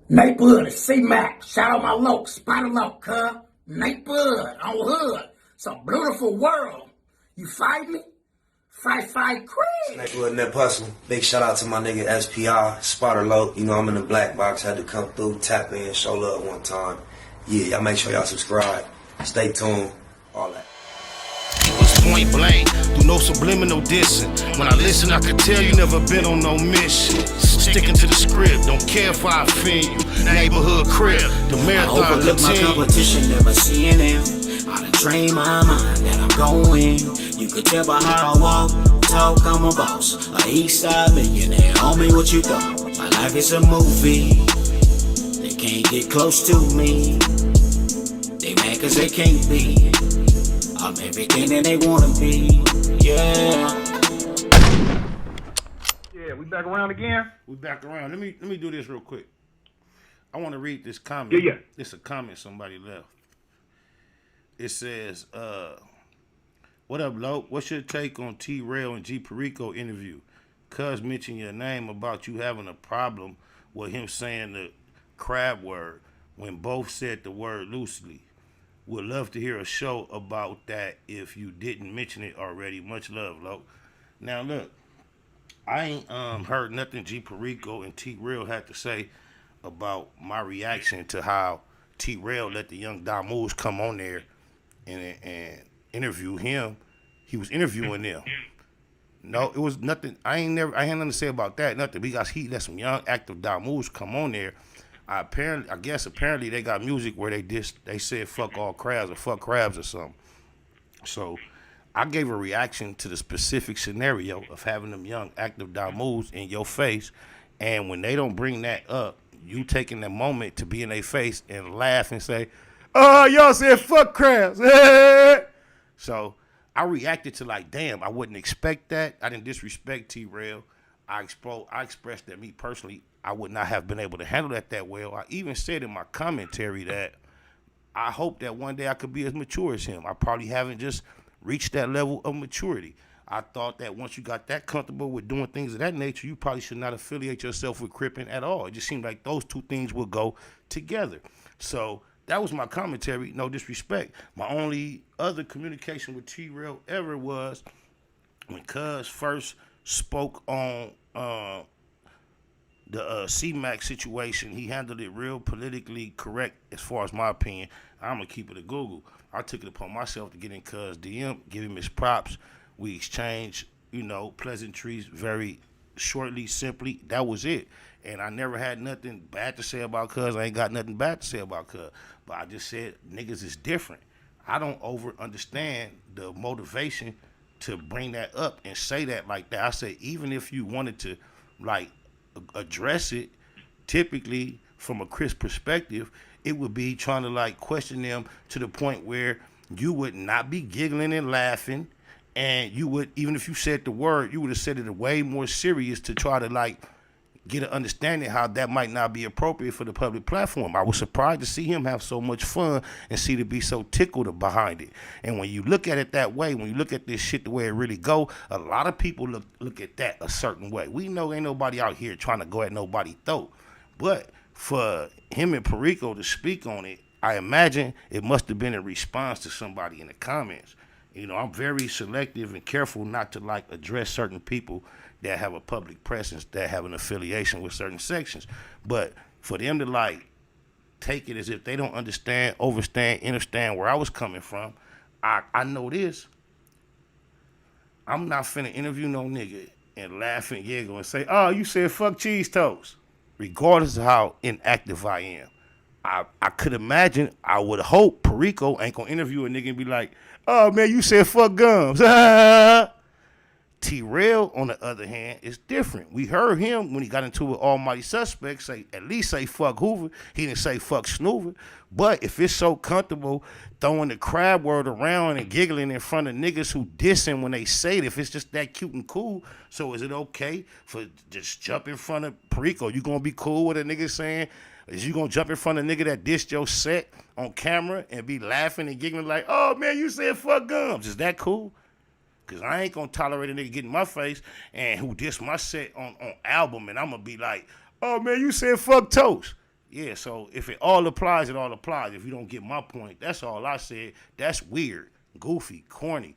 Neighborhood is C-Mac. Shout out my loc, Spider Loc, cuz. Neighborhood on hood. It's a beautiful world. You fight me? Fight, CRIP. Neighborhood Net Hustle. Big shout out to my nigga SPI, Spider Loc. You know, I'm in the black box. Had to come through, tap in, show love one time. Yeah, y'all make sure y'all subscribe. Stay tuned. All that. It was point blank, do no subliminal dissing. When I listen, I can tell you never been on no mission. Sticking to the script, don't care if I offend you. Neighborhood CRIP, the marathon I overlook my competition, never seeing them. I done trained my mind that I'm going. You could tell by how I walk, talk, I'm a boss. A east side millionaire, homie, what you thought? My life is a movie. They can't get close to me. They mad cause they can't be. I'm everything that they wanna be, yeah. Yeah, we back around again? We back around. Let me do this real quick. I want to read this comment. Yeah. It's a comment somebody left. It says, what up, Loc? What's your take on Rell and Perico interview? Cuz mentioned your name about you having a problem with him saying the crab word when both said the word loosely. Would love to hear a show about that if you didn't mention it already. Much love, Loc. Now look, I ain't heard nothing Perico and Rell had to say about my reaction to how Rell let the young Damus come on there and interview him. He was interviewing them. No, it was nothing. I had nothing to say about that. Nothing, because he let some young active Damus come on there. I guess they got music where they said fuck all crabs or fuck crabs or something. So I gave a reaction to the specific scenario of having them young active Damus in your face, and when they don't bring that up, you taking that moment to be in their face and laugh and say, "Oh, y'all said fuck crabs." So I reacted to like, damn, I wouldn't expect that. I didn't disrespect Rell. I expressed that me personally, I would not have been able to handle that well. I even said in my commentary that I hope that one day I could be as mature as him. I probably haven't just reached that level of maturity. I thought that once you got that comfortable with doing things of that nature, you probably should not affiliate yourself with cripping at all. It just seemed like those two things would go together. So that was my commentary, no disrespect. My only other communication with Rell ever was when Cuz first spoke on the C-Mac situation. He handled it real politically correct as far as my opinion. I'm going to keep it a Google. I took it upon myself to get in Cuz DM, give him his props. We exchanged, pleasantries very shortly, simply. That was it. And I never had nothing bad to say about Cuz. I ain't got nothing bad to say about Cuz. But I just said niggas is different. I don't over understand the motivation to bring that up and say that like that. I say even if you wanted to like address it, typically from a CRIP perspective, it would be trying to like question them to the point where you would not be giggling and laughing, and you would, even if you said the word, you would have said it way more serious to try to like get an understanding how that might not be appropriate for the public platform. I was surprised to see him have so much fun and see to be so tickled behind it. And when you look at it that way, when you look at this shit the way it really go, a lot of people look at that a certain way. We know ain't nobody out here trying to go at nobody's throat. But for him and Perico to speak on it, I imagine it must have been in response to somebody in the comments. I'm very selective and careful not to like address certain people that have a public presence, that have an affiliation with certain sections. But for them to like take it as if they don't understand, understand where I was coming from, I know this. I'm not finna interview no nigga and laugh and giggle and say, "Oh, you said fuck cheese toast," regardless of how inactive I am. I could imagine, I would hope Perico ain't gonna interview a nigga and be like, "Oh man, you said fuck gums." Rell, on the other hand, is different. We heard him when he got into an almighty suspect at least say fuck Hoover. He didn't say fuck Snoover. But if it's so comfortable throwing the crab word around and giggling in front of niggas who dissing when they say it, if it's just that cute and cool, so is it okay for just jump in front of Perico? You gonna be cool with a nigga saying, is you gonna jump in front of a nigga that dissed your set on camera and be laughing and giggling like, "Oh man, you said fuck gums"? Is that cool? Because I ain't going to tolerate a nigga getting in my face and who diss my set on album, and I'm going to be like, oh, man, you said fuck Toast. Yeah, so if it all applies, it all applies. If you don't get my point, that's all I said. That's weird, goofy, corny.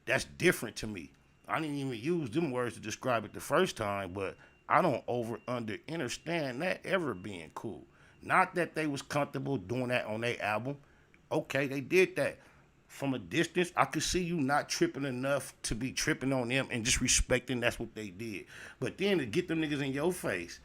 That's different to me. I didn't even use them words to describe it the first time, but I don't understand that ever being cool. Not that they was comfortable doing that on their album. Okay, they did that. From a distance, I could see you not tripping enough to be tripping on them and just respecting that's what they did. But then to get them niggas in your face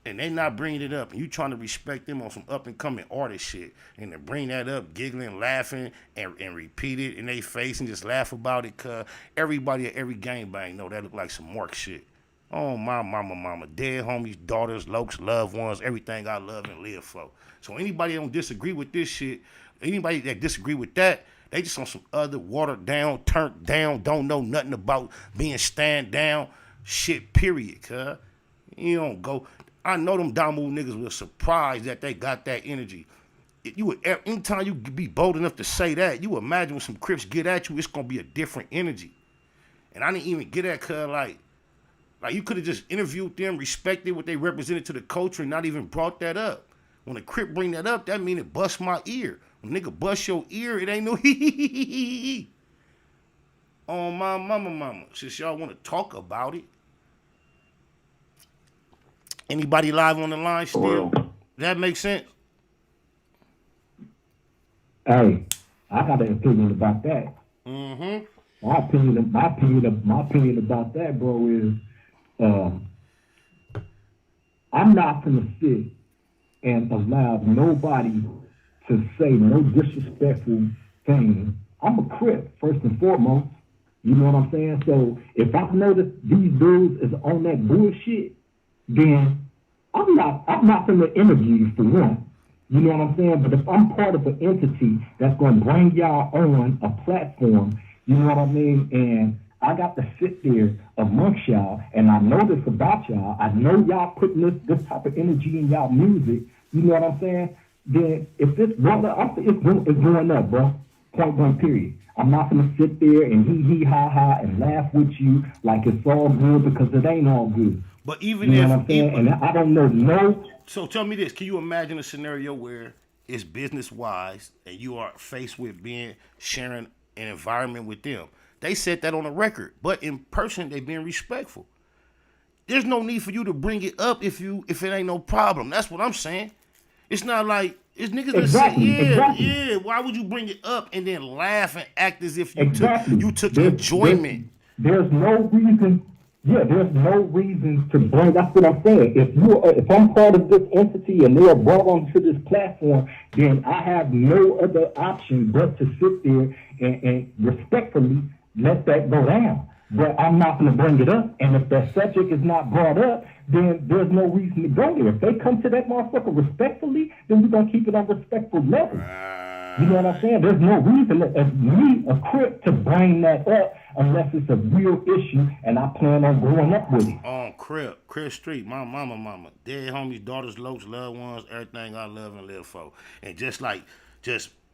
and they not bringing it up and you trying to respect them on some up-and-coming artist shit and to bring that up, giggling, laughing, and repeat it in their face and just laugh about it, cuz everybody at every gangbang know that look like some Mark shit. Oh, my mama, dead homies, daughters, lokes, loved ones, everything I love and live for. So anybody that don't disagree with this shit, anybody that disagree with that, they just on some other watered down, turned down, don't know nothing about being stand down shit, period, cuz. You don't go. I know them Damu niggas were surprised that they got that energy. Anytime you be bold enough to say that, you imagine when some Crips get at you, it's going to be a different energy. And I didn't even get that, cuz, like you could have just interviewed them, respected what they represented to the culture, and not even brought that up. When a Crip bring that up, that mean it bust my ear. When nigga bust your ear, it ain't no hee. Oh, my mama. Since y'all want to talk about it. Anybody live on the line still? Does that make sense? Hey, I got an opinion about that. Mm-hmm. My opinion about that, bro, is I'm not gonna sit and allow nobody to say no disrespectful thing. I'm a Crip, first and foremost. You know what I'm saying? So if I know that these dudes is on that bullshit, then I'm not gonna interview you for one. You know what I'm saying? But if I'm part of an entity that's gonna bring y'all on a platform, you know what I mean? And I got to sit there amongst y'all, and I know this about y'all. I know y'all putting this type of energy in y'all music. You know what I'm saying? Then if this brother, it's going up, bro. Point blank, period. I'm not gonna sit there and hee ha and laugh with you like it's all good, because it ain't all good. But even you know if, what I'm saying? And I don't know no. So tell me this: can you imagine a scenario where it's business wise and you are faced with sharing an environment with them? They said that on the record, but in person they being respectful. There's no need for you to bring it up if it ain't no problem. That's what I'm saying. It's not like it's niggas that say, yeah. Why would you bring it up and then laugh and act as if you took enjoyment? There's no reason. Yeah, there's no reason to bring. That's what I'm saying. If I'm part of this entity and they are brought onto this platform, then I have no other option but to sit there and respectfully let that go down. But I'm not going to bring it up. And if that subject is not brought up, then there's no reason to go there. If they come to that motherfucker respectfully, then we're going to keep it on respectful level. You know what I'm saying? There's no reason as me, a Crip, to bring that up unless it's a real issue and I plan on growing up with it. On Crip Street, my mama. Dead homies, daughters, lokes, loved ones, everything I love and live for. And just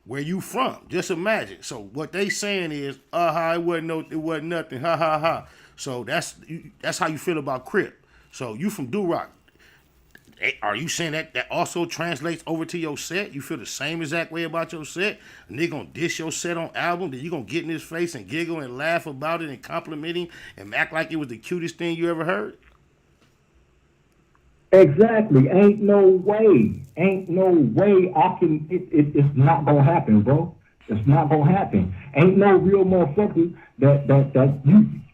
where you from? Just imagine. So what they saying is, it wasn't nothing, ha. So that's how you feel about Crip. So you from Do-Rock. Are you saying that also translates over to your set? You feel the same exact way about your set? And they gonna diss your set on album, then you gonna get in his face and giggle and laugh about it and compliment him and act like it was the cutest thing you ever heard? Exactly. Ain't no way I can. It's not gonna happen, bro. It's not gonna happen. Ain't no real motherfucker that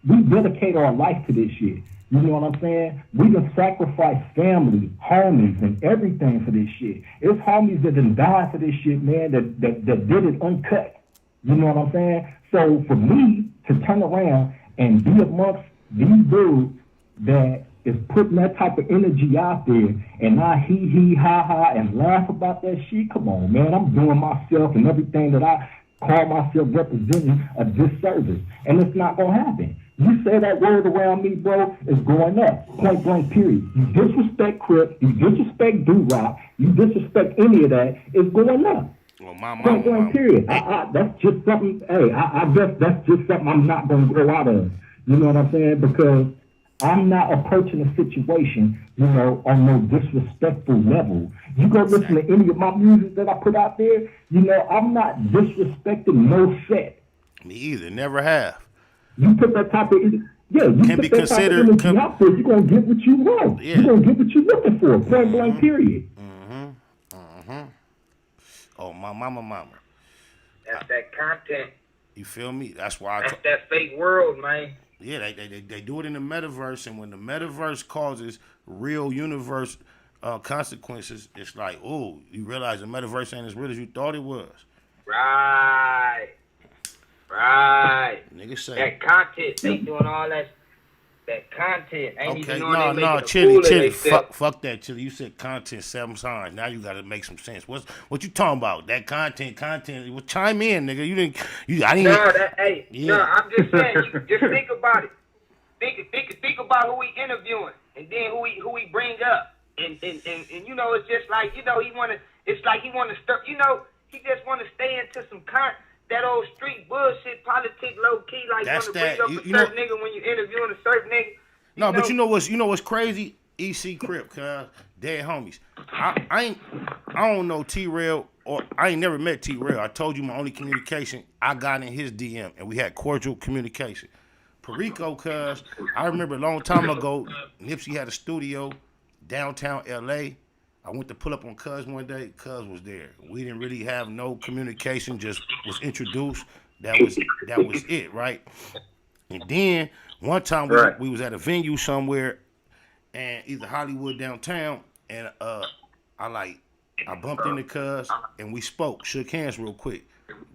we dedicate our life to this shit. You know what I'm saying? We done sacrificed family, homies, and everything for this shit. It's homies that done died for this shit, man, that did it uncut. You know what I'm saying? So for me to turn around and be amongst these dudes that is putting that type of energy out there and I hee ha and laugh about that shit, come on, man. I'm doing myself and everything that I call myself representing a disservice. And it's not going to happen. You say that word around me, bro, it's going up. Point blank, period. You disrespect Crip, you disrespect Do-Rock, you disrespect any of that, it's going up. Well, my Point blank, mama. period. That's just something. Hey, I guess that's just something I'm not going to grow out of. You know what I'm saying? Because I'm not approaching a situation, on no disrespectful level. You go listen to any of my music that I put out there. I'm not disrespecting no set. Me either. Never have. You put that type of Can be that type of considered. energy out there, you're gonna get what you want. Yeah. You're gonna get what you're looking for. Point blank, period. Oh, my mama. That's that content. You feel me? That's why That's that fake world, man. Yeah, they do it in the metaverse, and when the metaverse causes real universe consequences, it's like, oh, you realize the metaverse ain't as real as you thought it was. Right. Niggas say That content, they doing all that content. Ain't okay, even knowing no, Chili. Fuck that, Chili. You said content 7 times. Now you got to make some sense. What you talking about? That content. Well, chime in, nigga. I didn't. No, I'm just saying. You just think about it. Think about who he interviewing, and then who he bring up, and it's just like he wanna. It's like he wanna stir. He just wanna stay into some that old street bullshit politics, low key. Like That's wanna bring that. up a certain nigga when you interviewing a certain nigga. No, but you know what's crazy? EC CRIP, cuz dead homies. I don't know T-Rell, or I ain't never met T-Rell. I told you my only communication, I got in his DM and we had cordial communication. Perico, cuz I remember a long time ago, Nipsey had a studio downtown LA. I went to pull up on Cuz one day. Cuz was there. We didn't really have no communication, just was introduced. That was it, right? And then one time we was at a venue somewhere, and either Hollywood downtown, and I bumped into Cuz and we spoke, shook hands real quick.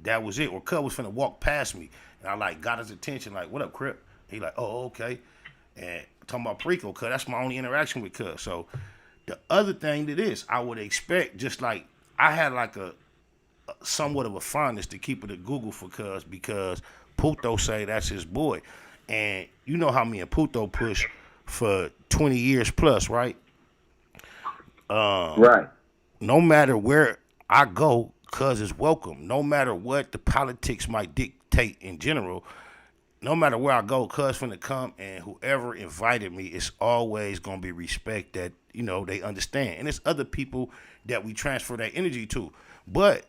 That was it. Or Cuz was finna walk past me, and I got his attention, like, what up, Crip? He like, oh, okay. And talking about Perico, Cuz that's my only interaction with Cuz. So the other thing to this, I would expect, just like I had like a somewhat of a fondness to keep it at Google for Cuz, because Puto say that's his boy. And you know how me and Puto push for 20 years plus, right? Right. No matter where I go, Cuz is welcome. No matter what the politics might dictate in general, no matter where I go, Cuz finna come, and whoever invited me, it's always gonna be respect that, they understand. And it's other people that we transfer that energy to. But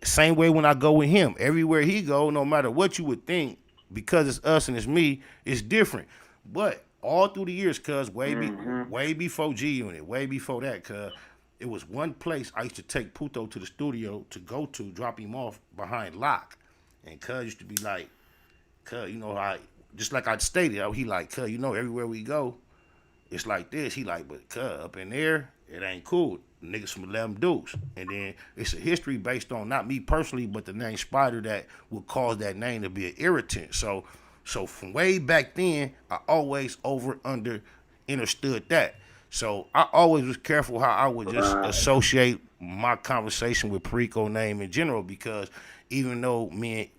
same way when I go with him, everywhere he go, no matter what you would think, because it's us and it's me, it's different. But all through the years, Cuz, way before G Unit, way before that, Cuz, it was one place I used to take Puto to the studio to go to, drop him off behind lock. And Cuz used to be like, Cuz, just like I stated, he like, Cuz, everywhere we go, it's like this. He like, but Cuz, up in there, it ain't cool. Niggas from 11 Dukes. And then it's a history based on not me personally, but the name Spider that would cause that name to be an irritant. So from way back then, I always understood that. So I always was careful how I would just associate my conversation with Perico name in general, because even though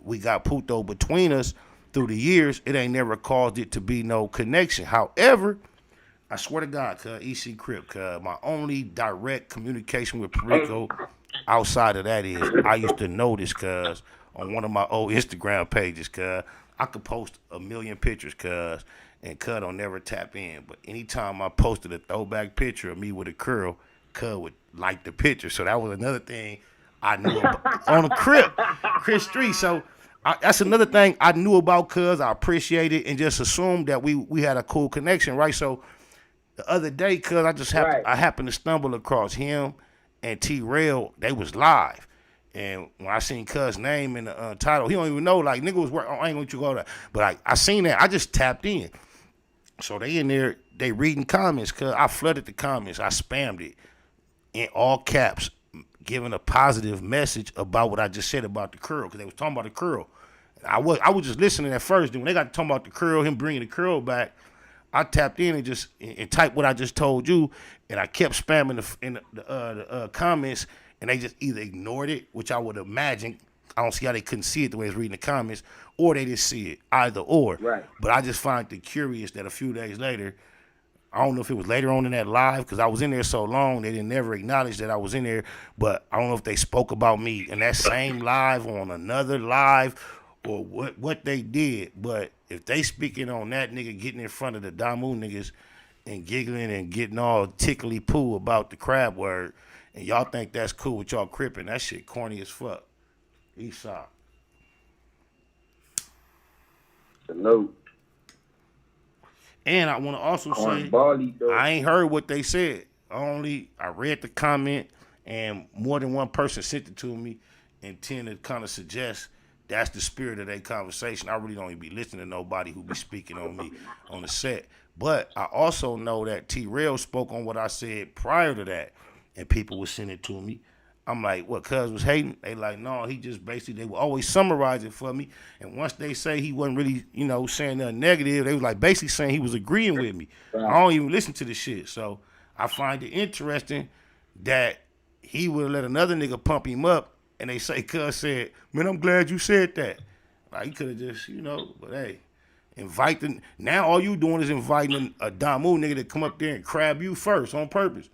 we got Puto between us through the years, it ain't never caused it to be no connection. However, I swear to God, EC CRIP, my only direct communication with Perico outside of that is I used to notice, on one of my old Instagram pages, I could post 1 million pictures, and don't never tap in. But anytime I posted a throwback picture of me with a curl, would like the picture. So that was another thing I knew about on the Chris Street. So that's another thing I knew about, I appreciate it and just assumed that we had a cool connection, right? So the other day, I happened to stumble across him and T-Rell. They was live. And when I seen Cuz name in the title, he don't even know, like, nigga was working. I ain't going to go there. But I seen that. I just tapped in. So they in there, they reading comments, I flooded the comments. I spammed it in all caps, giving a positive message about what I just said about the curl, because they was talking about the curl. I was just listening at first. Then when they got to talking about the curl, him bringing the curl back, I tapped in and typed what I just told you, and I kept spamming the comments, and they just either ignored it, which I would imagine. I don't see how they couldn't see it the way it's reading the comments, or they didn't see it, either or. Right. But I just find it curious that a few days later, I don't know if it was later on in that live, because I was in there so long, they didn't never acknowledge that I was in there. But I don't know if they spoke about me in that same live or on another live or what they did. But if they speaking on that nigga getting in front of the Damu niggas and giggling and getting all tickly poo about the crab word, and y'all think that's cool with y'all cripping, that shit corny as fuck. Eastside. Salute. And I want to also say, I ain't heard what they said. I read the comment, and more than one person sent it to me and tend to kind of suggest that's the spirit of their conversation. I really don't even be listening to nobody who be speaking on me on the set. But I also know that Rell spoke on what I said prior to that, and people would send it to me. I'm like, what, cuz was hating? They like, no, he just basically, they would always summarize it for me. And once they say he wasn't really, saying nothing negative, they was like basically saying he was agreeing with me. I don't even listen to the shit. So I find it interesting that he would let another nigga pump him up, and they say, cuz said, man, I'm glad you said that. Like, he could have just, but hey, now all you doing is inviting a Damu nigga to come up there and crab you first on purpose.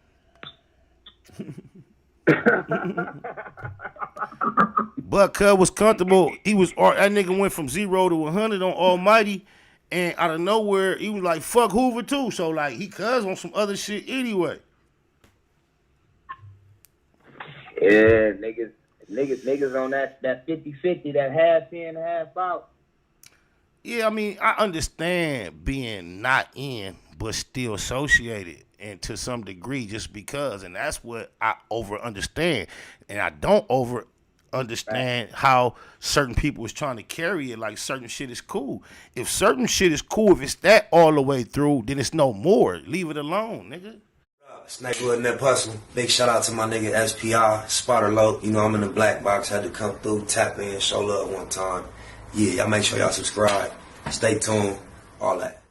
But cuz was comfortable. That nigga went from 0 to 100 on Almighty, and out of nowhere he was like, fuck Hoover too. So like he cuz on some other shit anyway. Yeah, niggas on that 50-50, that half in, half out. Yeah, I mean, I understand being not in but still associated, and to some degree, just because, and that's what I over understand, and I don't over understand how certain people is trying to carry it like certain shit is cool. If certain shit is cool, if it's that all the way through, then it's no more. Leave it alone, nigga. Snakewood and that Hustle. Big shout out to my nigga SPI, Spotter Low. I'm in the black box, had to come through, tap in, show love one time. Yeah, y'all make sure y'all subscribe. Stay tuned, all that.